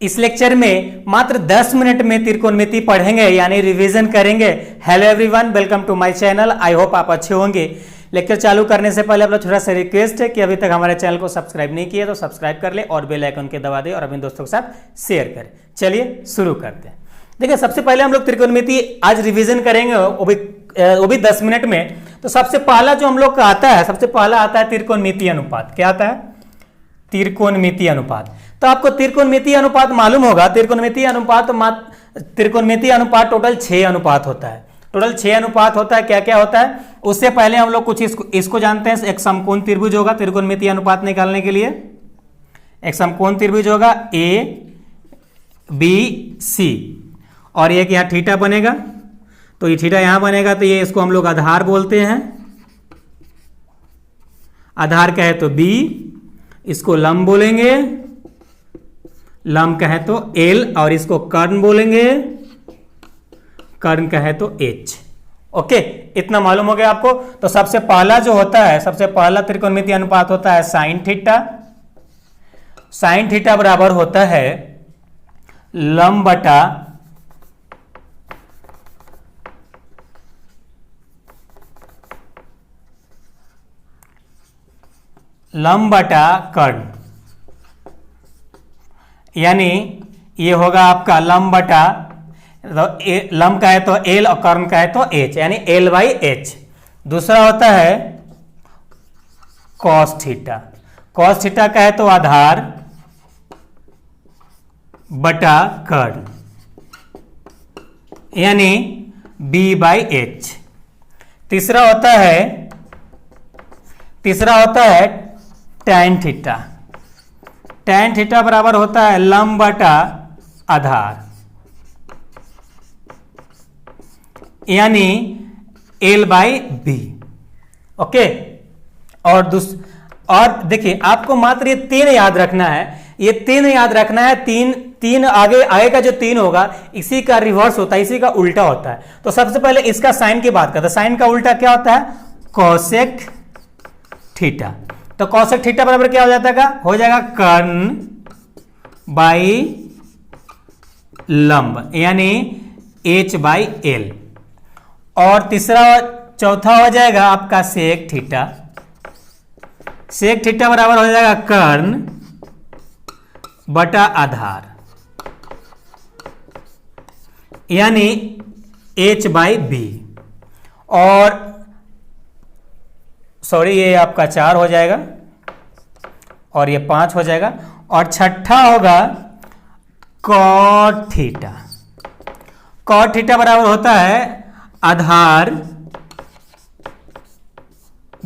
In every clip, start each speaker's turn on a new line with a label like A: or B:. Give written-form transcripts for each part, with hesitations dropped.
A: इस लेक्चर में मात्र 10 मिनट में त्रिकोणमिति पढ़ेंगे यानी रिवीजन करेंगे। Hello everyone, welcome to my channel. I hope आप अच्छे होंगे। लेक्चर चालू करने से पहले आप लोग छोटा सा रिक्वेस्ट है कि अभी तक हमारे चैनल को सब्सक्राइब नहीं किया तो सब्सक्राइब कर ले और बेल आइकन के दबा दे और अपने दोस्तों के साथ शेयर करें। चलिए शुरू करते हैं। देखिए, सबसे पहले हम लोग त्रिकोणमिति आज रिवीजन करेंगे, वो भी 10 मिनट में। तो सबसे पहला जो हम लोग का आता है, सबसे पहला आता है त्रिकोणमिति अनुपात। क्या आता है? त्रिकोणमिति अनुपात। तो आपको त्रिकोणमिति अनुपात मालूम होगा। त्रिकोणमिति अनुपात टोटल 6 अनुपात होता है। टोटल 6 अनुपात होता है। क्या क्या होता है उससे पहले हम लोग कुछ इसको जानते हैं। एक समकोण त्रिभुज होगा त्रिकोणमिति अनुपात निकालने के लिए। एक समकोण त्रिभुज होगा ABC और एक यहाँ थीटा बनेगा। तो ये थीटा यहां बनेगा तो ये इसको हम लोग आधार बोलते हैं। आधार कहे तो B, इसको लंब बोलेंगे, लंब कहे तो L और इसको कर्ण बोलेंगे, कर्ण कहे तो H। ओके, इतना मालूम हो गया आपको। तो सबसे पहला जो होता है, सबसे पहला त्रिकोणमिति अनुपात होता है साइन थीटा। साइन थीटा बराबर होता है लंब बटा कर्ण, यानी ये होगा आपका लंब बटा, लंब का है तो L और कर्ण का है तो H, यानी L/H। दूसरा होता है कॉस थीटा। कॉस थीटा का है तो आधार बटा कर्ण, यानी B/H। तीसरा होता है टैन थीटा। टैन थीटा बराबर होता है लंब बटा आधार, यानी L/B। ओके, और देखिए आपको मात्र ये 3 याद रखना है। ये 3 याद रखना है। तीन आगे का जो 3 होगा इसी का रिवर्स होता है, इसी का उल्टा होता है। तो सबसे पहले इसका साइन की बात करते हैं। साइन का उल्टा क्या होता है? Cosec theta. तो कोसेक थीटा बराबर क्या हो जाएगा? कर्ण बाई लंब, यानी H/L। और चौथा हो जाएगा आपका सेक थीटा। सेक थीटा बराबर हो जाएगा कर्ण बटा आधार, यानी H/B। और सॉरी, ये आपका 4 हो जाएगा और ये 5 हो जाएगा। और छठा होगा कॉट थीटा। कॉट थीटा बराबर होता है आधार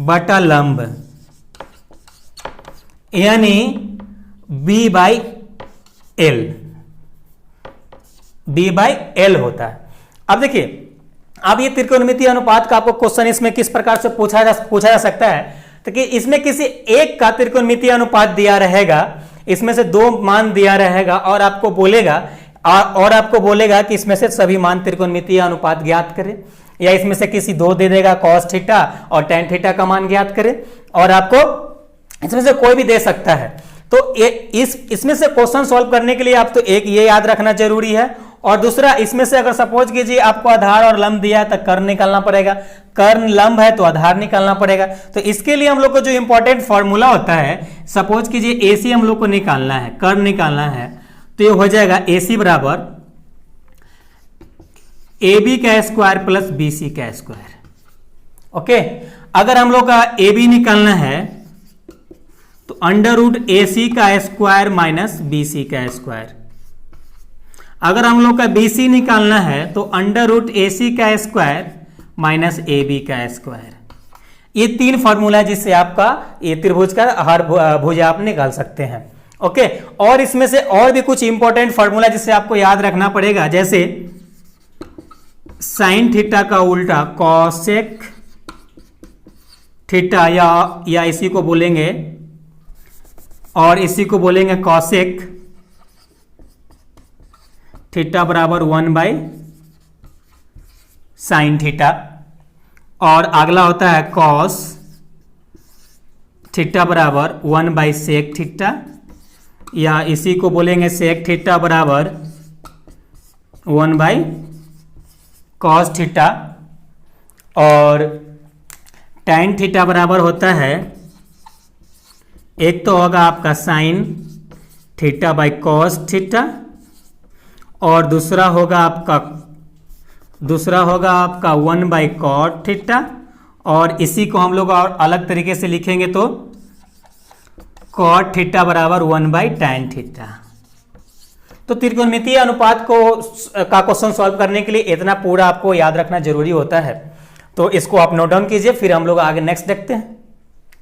A: बटा लंब, यानी B/L। B/L होता है। अब देखिए, अब ये त्रिकोणमिति अनुपात का आपको क्वेश्चन इसमें किस प्रकार से पूछा जा सकता है। तो कि इसमें किसी एक का त्रिकोणमिति अनुपात दिया रहेगा, इसमें से 2 मान दिया रहेगा और आपको बोलेगा कि इसमें से सभी मान त्रिकोणमिति अनुपात ज्ञात करें, या इसमें से किसी 2 दे देगा कॉस थीटा और टैन थीटा का मान ज्ञात करें, और आपको इसमें से कोई भी दे सकता है। तो इसमें से क्वेश्चन सॉल्व करने के लिए आप तो एक ये याद रखना जरूरी है, और दूसरा इसमें से अगर सपोज कीजिए आपको आधार और लंब दिया है तो कर्ण निकालना पड़ेगा। कर्ण लंब है तो आधार निकालना पड़ेगा। तो इसके लिए हम लोग को जो इंपॉर्टेंट फॉर्मूला होता है, सपोज कीजिए AC हम लोग को निकालना है, कर्ण निकालना है, तो ये हो जाएगा AC बराबर AB का स्क्वायर प्लस BC का स्क्वायर। ओके, अगर हम लोग का AB निकालना है तो √AC का स्क्वायर माइनस BC का स्क्वायर। अगर हम लोग का BC निकालना है तो √AC का स्क्वायर माइनस AB का स्क्वायर। ये 3 फॉर्मूला जिससे आपका ये त्रिभुज का हर भुजा आप निकाल सकते हैं। ओके, और इसमें से और भी कुछ इंपॉर्टेंट फॉर्मूला जिससे आपको याद रखना पड़ेगा, जैसे साइन थीटा का उल्टा कॉसेक थीटा, या इसी को बोलेंगे, और इसी को बोलेंगे कॉसेक थीटा बराबर 1/sin थीटा। और अगला होता है कॉस थीटा बराबर 1/sec थीटा। या इसी को बोलेंगे सेक थीटा बराबर 1/cos थीटा, और tan थीटा बराबर होता है, एक तो होगा आपका sin theta by cos theta, और दूसरा होगा आपका 1/cot थीटा, और इसी को हम लोग और अलग तरीके से लिखेंगे तो cot थीटा बराबर 1/tan थीटा। तो त्रिकोणमितीय अनुपात का क्वेश्चन सॉल्व करने के लिए इतना पूरा आपको याद रखना जरूरी होता है। तो इसको आप नोट डाउन कीजिए, फिर हम लोग आगे नेक्स्ट देखते हैं।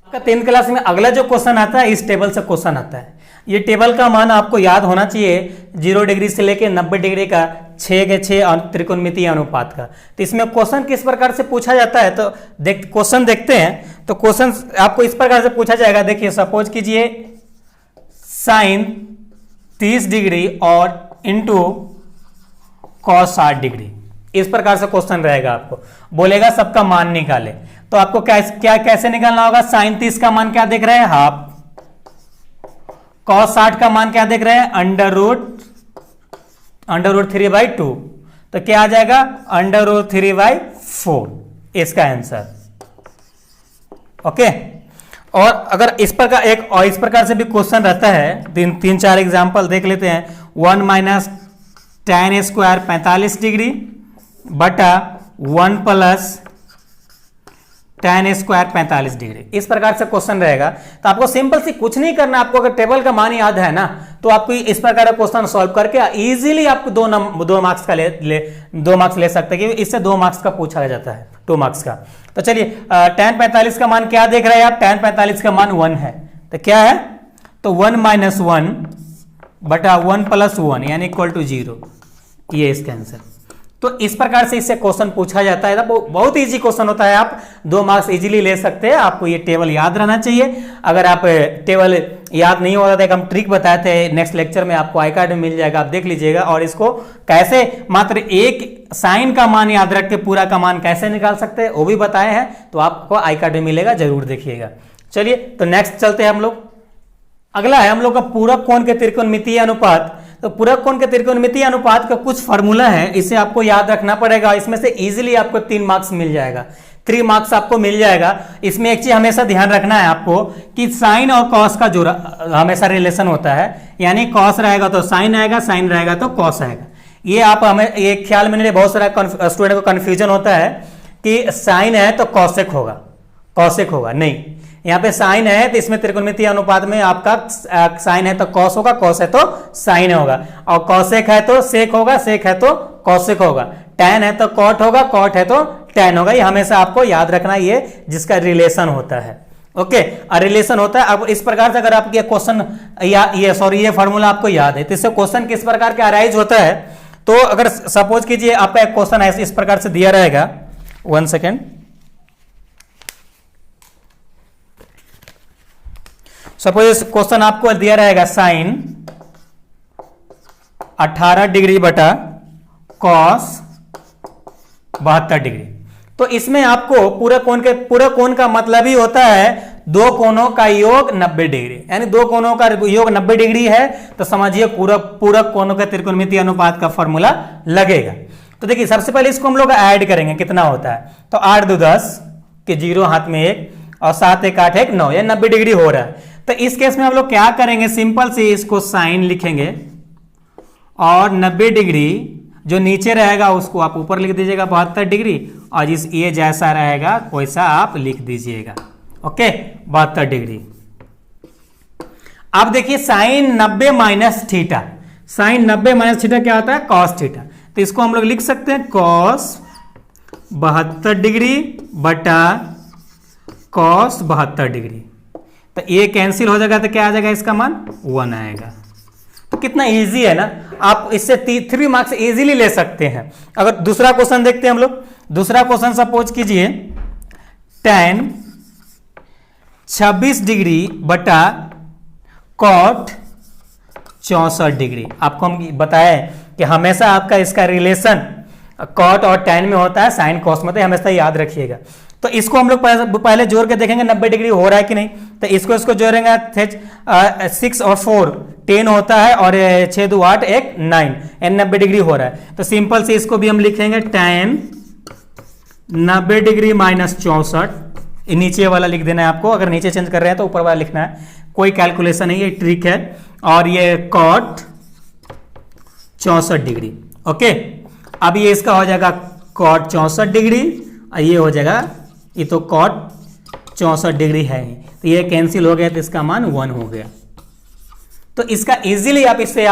A: आपका 10th क्लास में अगला जो क्वेश्चन आता है, इस टेबल से क्वेश्चन आता है। ये टेबल का मान आपको याद होना चाहिए, 0 डिग्री से लेकर 90 डिग्री का 6 के 6 त्रिकोणमितीय अनुपात का। तो इसमें क्वेश्चन किस प्रकार से पूछा जाता है, तो क्वेश्चन देखते हैं। तो क्वेश्चन आपको इस प्रकार से पूछा जाएगा, देखिए सपोज कीजिए साइन 30 डिग्री और इंटू कॉस 60 डिग्री, इस प्रकार से क्वेश्चन रहेगा। आपको बोलेगा सबका मान निकाले, तो आपको कैसे निकालना होगा। साइन 30 का मान क्या देख रहे हैं, हाफ। कॉस 60 का मान क्या देख रहे हैं, अंडर रूट 3/2, तो क्या आ जाएगा अंडर रूट 3/4, इसका आंसर। ओके, और अगर इस प्रकार से भी क्वेश्चन रहता है, तीन चार एग्जांपल देख लेते हैं। 1 माइनस tan स्क्वायर 45 डिग्री बटा 1 प्लस tan स्क्वायर 45 डिग्री, इस प्रकार से क्वेश्चन रहेगा। तो आपको सिंपल सी कुछ नहीं करना, आपको अगर टेबल का मान याद है ना, तो आपको इस प्रकार का क्वेश्चन सॉल्व करके इजीली आपको 2 मार्क्स का 2 मार्क्स ले सकते हैं, क्योंकि इससे 2 मार्क्स का पूछा जाता है, 2 मार्क्स का। तो चलिए tan 45 का मान क्या देख रहे हैं आप, tan 45 का मान 1 है, तो क्या है, तो 1 माइनस 1 बटा 1 प्लस 1 यानी इक्वल टू 0, ये इसका आंसर। तो इस प्रकार से इससे क्वेश्चन पूछा जाता है। बहुत इजी क्वेश्चन होता है, आप 2 मार्क्स इजीली ले सकते हैं। आपको ये टेबल याद रहना चाहिए। अगर आप टेबल याद नहीं होता तो हम ट्रिक बताए थे, नेक्स्ट लेक्चर में आपको आई कार्ड में मिल जाएगा, आप देख लीजिएगा। और इसको कैसे मात्र एक साइन का मान याद रख के पूरा का मान कैसे निकाल सकते हैं वो भी बताए हैं, तो आपको आई कार्ड में मिलेगा, जरूर देखिएगा। चलिए तो नेक्स्ट चलते हैं हम लोग। अगला है हम लोग का पूरक कोण के त्रिकोणमितीय अनुपात। तो पूरक कोण के त्रिकोणमितीय अनुपात का कुछ फार्मूला है, इसे आपको याद रखना पड़ेगा। इसमें से इजीली आपको 3 मार्क्स मिल जाएगा, 3 मार्क्स आपको मिल जाएगा। इसमें एक चीज हमेशा ध्यान रखना है आपको कि साइन और कॉस का जो हमेशा रिलेशन होता है, यानी कॉस रहेगा तो साइन आएगा, साइन रहेगा तो कॉस आएगा। ये आप हमें ये ख्याल में नहीं, बहुत सारा स्टूडेंट को कंफ्यूजन होता है कि साइन है तो कॉसेक होगा, कॉसेक होगा, नहीं। यहाँ पे साइन है तो इसमें त्रिकोणमितीय अनुपात में आपका साइन है तो कॉस होगा, कॉस है तो साइन होगा, और कॉसेक है तो सेक होगा, सेक है तो कॉसेक होगा, टैन है तो कॉट होगा, कॉट है तो टैन होगा। ये हमेशा आपको याद रखना, ये जिसका रिलेशन होता है। ओके, रिलेशन होता है। अब इस प्रकार से अगर आपके क्वेश्चन ये फॉर्मूला आपको याद है, तो इससे क्वेश्चन किस प्रकार के अराइज होता है। तो अगर सपोज कीजिए आपका एक क्वेश्चन है इस प्रकार से दिया रहेगा, 1 सेकेंड, सपोज क्वेश्चन आपको दिया रहेगा साइन 18 डिग्री बटा कॉस 72 डिग्री। तो इसमें आपको पूरक कोण का मतलब ही होता है 2 कोणों का योग 90 डिग्री, यानी 2 कोणों का योग 90 डिग्री है, तो समझिए पूरक कोणों के त्रिकोणमितीय अनुपात का फॉर्मूला लगेगा। तो देखिए सबसे पहले इसको हम लोग ऐड करेंगे, कितना होता है, तो 8 2 10 के 0 हाथ में 1 और 7 1 8 1 9, ये 90 डिग्री हो रहा है। तो इस केस में हम लोग क्या करेंगे, सिंपल से इसको साइन लिखेंगे और 90 डिग्री जो नीचे रहेगा उसको आप ऊपर लिख दीजिएगा 72 डिग्री, और ये जैसा रहेगा वैसा आप लिख दीजिएगा। Okay, 72 degree. अब देखिए sine 90 minus theta, sine 90 minus theta क्या होता है, कॉस थीटा। तो इसको हम लोग लिख सकते हैं कॉस 72 डिग्री बटा कॉस 72 डिग्री। तो ये कैंसिल हो जाएगा, तो क्या आ जाएगा, इसका मान 1 आएगा। तो कितना इजी है ना, आप इससे 3 मार्क्स इजीली ले सकते हैं। अगर दूसरा क्वेश्चन देखते हैं हम लोग, दूसरा क्वेश्चन सपोज कीजिए tan 26 डिग्री बटा कॉट 64 डिग्री। आपको हम बताए कि हमेशा आपका इसका रिलेशन कॉट और tan में होता है, साइन कॉस में, तो हमेशा याद रखिएगा। तो इसको हम लोग पहले जोड़ के देखेंगे 90 डिग्री हो रहा है कि नहीं। तो इसको जोड़ेंगे, 6 और 4 10 होता है, और 6 2 8 1 9, 90 डिग्री हो रहा है। तो सिंपल से इसको भी हम लिखेंगे tan 90 डिग्री माइनस 64। नीचे वाला लिख देना है आपको, अगर नीचे चेंज कर रहे हैं तो ऊपर वाला लिखना है, कोई कैलकुलेशन नहीं है, ट्रिक है। और ये cot 64 डिग्री। ओके, अब ये इसका हो जाएगा cot 64 डिग्री, और ये हो जाएगा, ये तो cot 64 डिग्री है, तो ये कैंसिल हो गया, तो इसका मान 1 हो गया। तो इसका इजीली आप इससे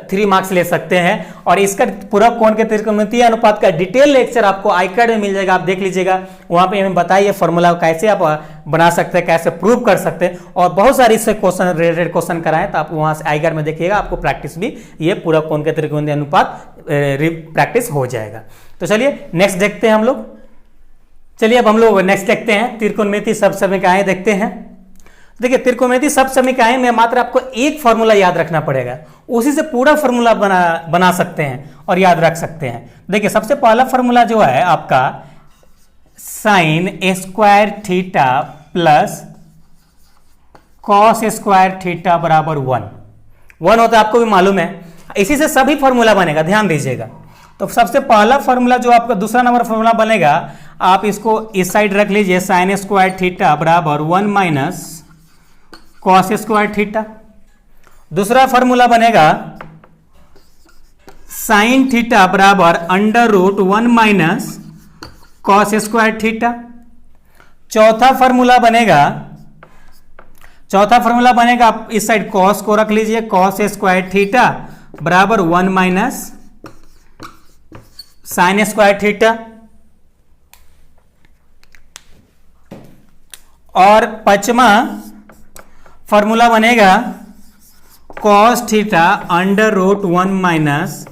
A: 3 मार्क्स ले सकते हैं। और इसका पूरा कोण के त्रिकोणमितीय अनुपात का डिटेल लेक्चर आपको iCard में मिल जाएगा, आप देख लीजिएगा, वहां पे हमें बताइए फॉर्मूला कैसे आप बना सकते हैं, कैसे प्रूव कर सकते हैं, और बहुत सारे इससे क्वेश्चन रिलेटेड क्वेश्चन कराएं, तो आप वहां से iCard में देखिएगा, आपको प्रैक्टिस भी ये पूरा कोण के त्रिकोणमितीय अनुपात प्रैक्टिस हो जाएगा। तो चलिए नेक्स्ट देखते हैं हम लोग। चलिए अब हम लोग नेक्स्ट देखते हैं, त्रिकोणमितीय सबसमीकरण देखते हैं। देखिए त्रिकोणमितीय सबसमीकरण में मात्र आपको एक फॉर्मूला याद रखना पड़ेगा, उसी से पूरा फॉर्मूला बना सकते हैं और याद रख सकते हैं। देखिए सबसे पहला फॉर्मूला जो है आपका sign square theta plus cos square theta बराबर 1 होता है, आपको भी मालूम है। इसी से सभी फॉर्मूला बनेगा, ध्यान दीजिएगा। तो सबसे पहला फॉर्मूला जो आपका दूसरा नंबर फॉर्मूला बनेगा, आप इसको इस साइड रख लीजिए, साइन स्क्वायर थीटा बराबर 1 माइनस कॉस स्क्वायर थीटा। दूसरा फॉर्मूला बनेगा साइन थीटा बराबर under root 1 minus cos square theta. चौथा फॉर्मूला बनेगा आप इस साइड कॉस को रख लीजिए, कॉस स्क्वायर थीटा बराबर 1 माइनस साइन स्क्वायर थीटा। और पांचवा फॉर्मूला बनेगा cos theta under root 1 minus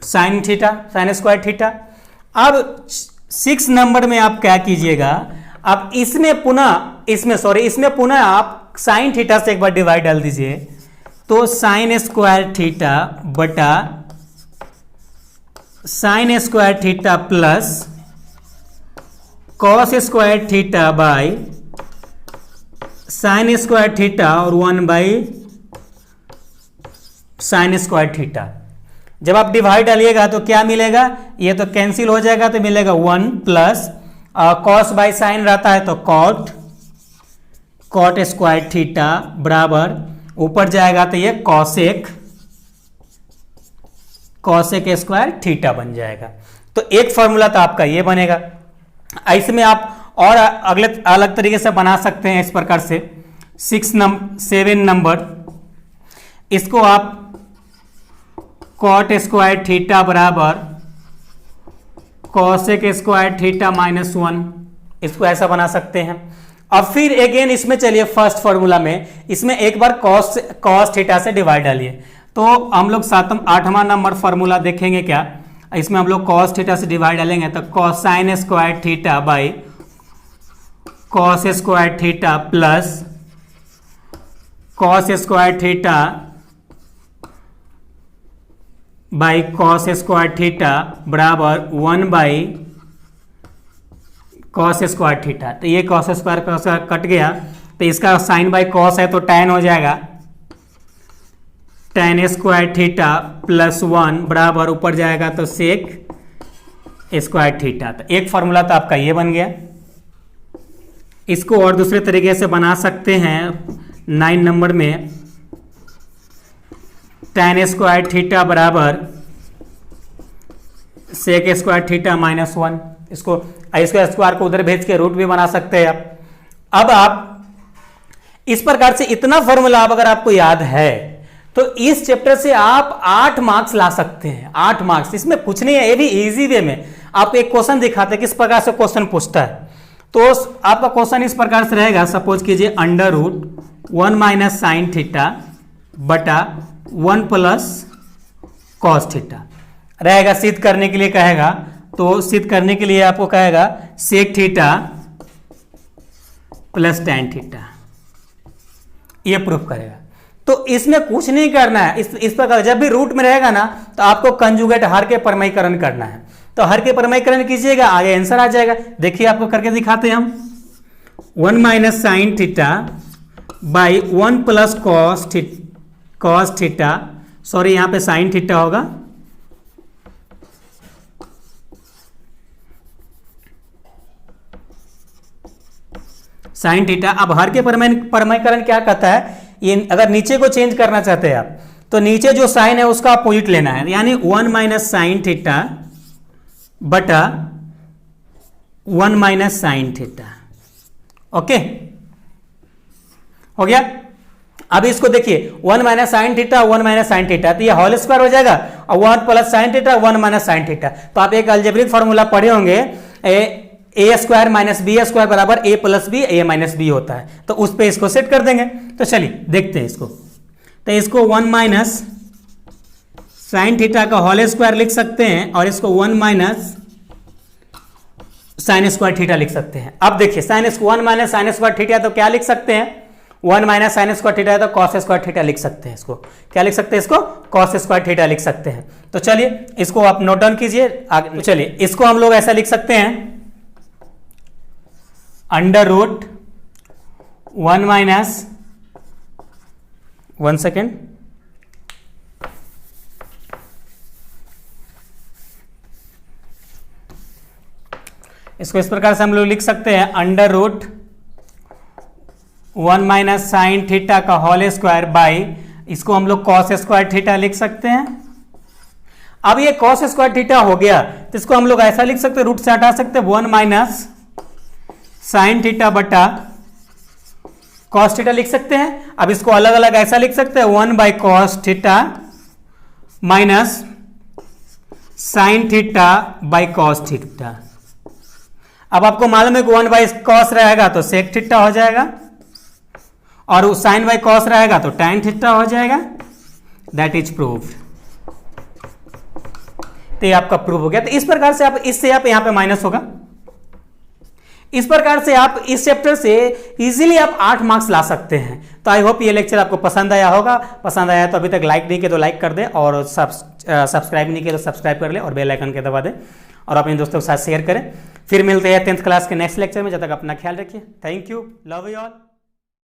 A: sine theta, sine square theta. अब 6 नंबर में आप क्या कीजिएगा, अब इसमें पुनः आप साइन थीटा से एक बार डिवाइड डाल दीजिए, तो साइन स्क्वायर थीटा बटा sign square theta plus cos square theta by sine square theta और 1 बाई साइन स्क्वायर थीटा। जब आप डिवाइड डालिएगा तो क्या मिलेगा, ये तो कैंसिल हो जाएगा, तो मिलेगा 1 प्लस कॉस बाई साइन रहता है तो कॉट स्क्वायर थीटा बराबर ऊपर जाएगा तो ये कॉसेक स्क्वायर थीटा बन जाएगा। तो एक फॉर्मूला तो आपका ये बनेगा। इसमें आप और अगले अलग तरीके से बना सकते हैं, इस प्रकार से 7 नंबर, इसको आप कॉट स्क्वायर थीटा बराबर कॉसेक स्क्वायर थीटा माइनस 1, इसको ऐसा बना सकते हैं। अब फिर अगेन इसमें चलिए फर्स्ट फॉर्मूला में, इसमें एक बार कॉस थीटा से डिवाइड डालिए, तो हम लोग 8वां नंबर फॉर्मूला देखेंगे क्या। इसमें हम लोग कॉस थीटा से डिवाइड डालेंगे तो cosine square theta by cos square theta plus cos square theta by cos square theta बराबर 1 बाई कॉस स्क्वायर थीटा। तो ये कॉस स्क्वायर कट गया, तो इसका साइन बाई कॉस है तो टैन हो जाएगा, टैन स्क्वायर थीटा प्लस 1 बराबर ऊपर जाएगा तो सेक स्क्वायर थीटा। तो एक फॉर्मूला तो आपका ये बन गया। इसको और दूसरे तरीके से बना सकते हैं 9 नंबर में, टैन स्क्वायर थीटा बराबर सेक स्क्वायर थीटा माइनस 1। इसको स्क्वायर को उधर भेज के रूट भी बना सकते हैं आप। अब आप इस प्रकार से इतना फॉर्मूला अगर आपको याद है तो इस चैप्टर से आप 8 मार्क्स ला सकते हैं। 8 मार्क्स, इसमें कुछ नहीं है, ये भी इजी वे में आपको एक क्वेश्चन दिखाते हैं किस प्रकार से क्वेश्चन पूछता है। तो आपका क्वेश्चन इस प्रकार से रहेगा, सपोज कीजिए under root 1 minus sine theta बटा 1 प्लस कॉस थीटा रहेगा। सिद्ध करने के लिए कहेगा, तो सिद्ध करने के लिए आपको कहेगा sec theta plus tan theta, ये प्रूफ करेगा। तो इसमें कुछ नहीं करना है, इस प्रकार जब भी रूट में रहेगा ना तो आपको कंजुगेट हर के परमयीकरण करना है। तो हर के परिमाणीकरण कीजिएगा, आगे आंसर आ जाएगा। देखिए आपको करके दिखाते हैं हम। 1 minus sine theta by 1 plus cos theta, sorry यहां पे साइन थीटा होगा, साइन थीटा। अब हर के परिमाणीकरण क्या कहता है, ये अगर नीचे को चेंज करना चाहते हैं आप तो नीचे जो साइन है उसका अपोजिट लेना है, यानी 1 माइनस साइन थीटा बटा 1 माइनस साइन थीटा। ओके, हो गया। अब इसको देखिए 1 minus sine theta 1 minus sine theta, तो ये होल स्क्वायर हो जाएगा, और 1 plus sine theta 1 minus sine theta. तो आप एक अलजेब्रिक फॉर्मूला पढ़े होंगे, ए स्क्वायर माइनस बी स्क्वायर बराबर ए प्लस बी ए माइनस बी होता है, तो उस पे इसको सेट कर देंगे। तो चलिए देखते हैं इसको। तो इसको 1 माइनस साइन थीटा का होल स्क्वायर लिख सकते हैं, और इसको 1 माइनस साइन स्क्वायर थीटा लिख सकते हैं। अब देखिए 1 माइनस साइन स्क्वायर थीटा तो क्या लिख सकते हैं, 1 माइनस साइन स्क्वायर थीटा है तो कॉस स्क्वायर थीटा लिख सकते हैं। इसको क्या लिख सकते हैं, इसको कॉस स्क्वायर थीटा लिख सकते हैं। तो चलिए इसको आप नोट डाउन कीजिए आगे। तो चलिए इसको हम लोग ऐसा लिख सकते हैं, अंडर रूट 1 माइनस, 1 सेकेंड, इसको इस प्रकार से हम लोग लिख सकते हैं, under root 1 minus sine theta का होल स्क्वायर बाई, इसको हम लोग कॉस स्क्वायर थीटा लिख सकते हैं। अब ये कॉस स्क्वायर थीटा हो गया, तो इसको हम लोग ऐसा लिख सकते हैं, रूट से हटा सकते हैं, 1 माइनस साइन थीटा बटा कॉस थीटा लिख सकते हैं। अब इसको अलग अलग ऐसा लिख सकते हैं, 1 by cos theta minus sine theta by cos theta. अब आपको मालूम है कि 1 बाई कॉस रहेगा तो सेक थीटा हो जाएगा, और साइन बाई कॉस रहेगा तो टैन थीटा हो जाएगा। That is proved. तो ये आपका प्रूव हो गया। तो इस प्रकार से आप इससे आप यहां पे माइनस होगा, इस प्रकार से आप इस चैप्टर से इजीली आप 8 मार्क्स ला सकते हैं। तो आई होप ये लेक्चर आपको पसंद आया होगा। पसंद आया तो अभी तक लाइक नहीं किया तो लाइक कर दे, और सब्सक्राइब नहीं किया तो सब्सक्राइब कर ले, और बेल आइकन के दबा दे, और अपने दोस्तों के साथ शेयर करें। फिर मिलते हैं 10th क्लास के नेक्स्ट लेक्चर में। जब तक अपना ख्याल रखिए। Thank you, love you all.